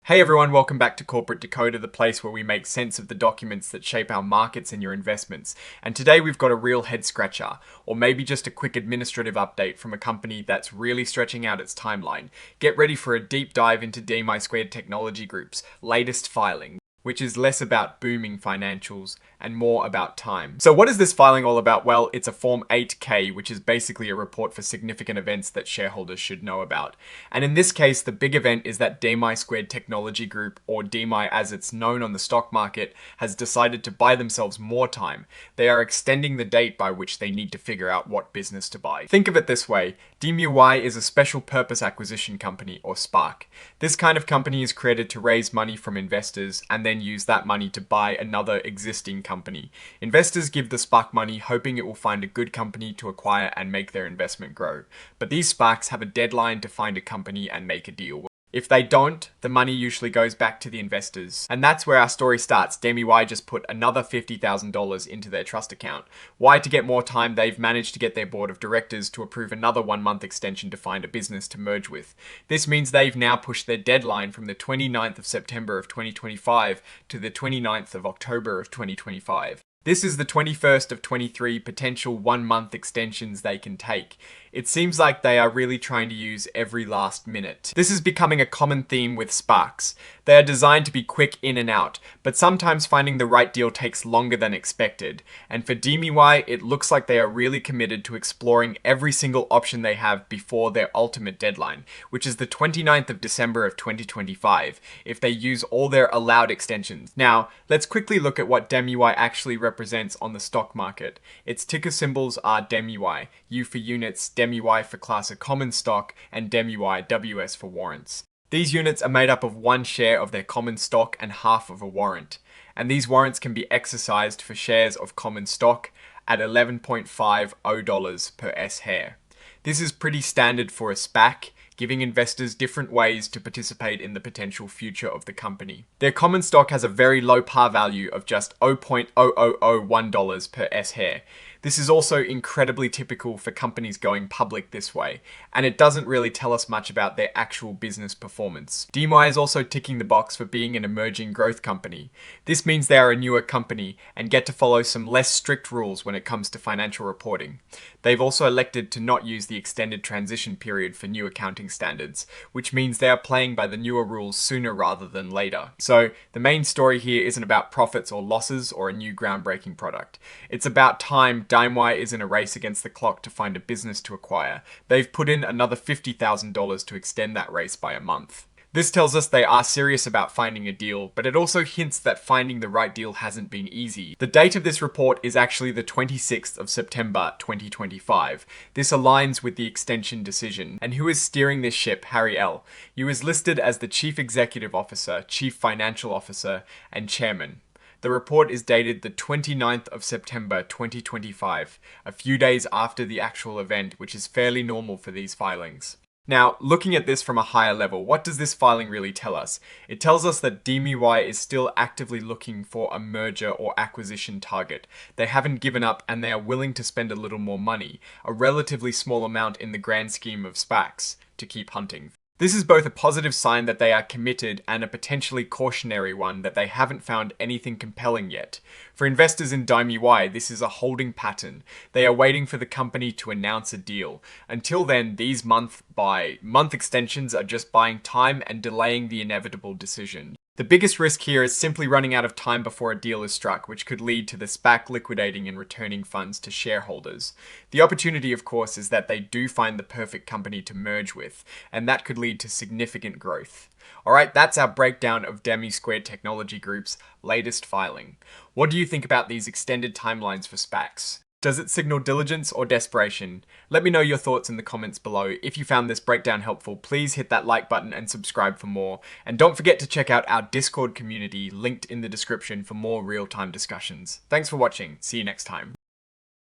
Hey everyone, welcome back to Corporate Decoder, the place where we make sense of the documents that shape our markets and your investments. And today we've got a real head scratcher, or maybe just a quick administrative update from a company that's really stretching out its timeline. Get ready for a deep dive into DMYY Technology Group's latest filing, which is less about booming financials and more about time. So what is this filing all about? Well, it's a Form 8K, which is basically a report for significant events that shareholders should know about. And in this case, the big event is that DMYY Technology Group, or DMY as it's known on the stock market, has decided to buy themselves more time. They are extending the date by which they need to figure out what business to buy. Think of it this way, DMYY is a special purpose acquisition company, or SPAC. This kind of company is created to raise money from investors and then use that money to buy another existing company. Investors give the SPAC money hoping it will find a good company to acquire and make their investment grow. But these SPACs have a deadline to find a company and make a deal. If they don't, the money usually goes back to the investors. And that's where our story starts. DMYY just put another $50,000 into their trust account. Why? To get more time, they've managed to get their board of directors to approve another 1-month extension to find a business to merge with. This means they've now pushed their deadline from the 29th of September of 2025 to the 29th of October of 2025. This is the 21st of 23 potential 1-month extensions they can take. It seems like they are really trying to use every last minute. This is becoming a common theme with SPACs. They are designed to be quick in and out, but sometimes finding the right deal takes longer than expected. And for DMYY, it looks like they are really committed to exploring every single option they have before their ultimate deadline, which is the 29th of December of 2025, if they use all their allowed extensions. Now, let's quickly look at what DMYY actually represents on the stock market. Its ticker symbols are DMYY, U for units, DMYY for class of common stock, and DMYY WS for warrants. These units are made up of 1 share of their common stock and half of a warrant. And these warrants can be exercised for shares of common stock at $11.50 per S-share. This is pretty standard for a SPAC, giving investors different ways to participate in the potential future of the company. Their common stock has a very low par value of just $0.0001 per S-share. This is also incredibly typical for companies going public this way, and it doesn't really tell us much about their actual business performance. DMYY is also ticking the box for being an emerging growth company. This means they are a newer company and get to follow some less strict rules when it comes to financial reporting. They've also elected to not use the extended transition period for new accounting standards, which means they are playing by the newer rules sooner rather than later. So the main story here isn't about profits or losses or a new groundbreaking product. It's about time. DMYY is in a race against the clock to find a business to acquire. They've put in another $50,000 to extend that race by a month. This tells us they are serious about finding a deal, but it also hints that finding the right deal hasn't been easy. The date of this report is actually the 26th of September 2025. This aligns with the extension decision. And who is steering this ship? Harry L. He was listed as the Chief Executive Officer, Chief Financial Officer, and Chairman. The report is dated the 29th of September 2025, a few days after the actual event, which is fairly normal for these filings. Now, looking at this from a higher level, what does this filing really tell us? It tells us that DMYY is still actively looking for a merger or acquisition target. They haven't given up and they are willing to spend a little more money, a relatively small amount in the grand scheme of SPACs, to keep hunting. This is both a positive sign that they are committed and a potentially cautionary one that they haven't found anything compelling yet. For investors in DMYY, this is a holding pattern. They are waiting for the company to announce a deal. Until then, these month-by-month extensions are just buying time and delaying the inevitable decision. The biggest risk here is simply running out of time before a deal is struck, which could lead to the SPAC liquidating and returning funds to shareholders. The opportunity, of course, is that they do find the perfect company to merge with, and that could lead to significant growth. Alright, that's our breakdown of DMYY Technology Group's latest filing. What do you think about these extended timelines for SPACs? Does it signal diligence or desperation? Let me know your thoughts in the comments below. If you found this breakdown helpful, please hit that like button and subscribe for more. And don't forget to check out our Discord community linked in the description for more real-time discussions. Thanks for watching. See you next time.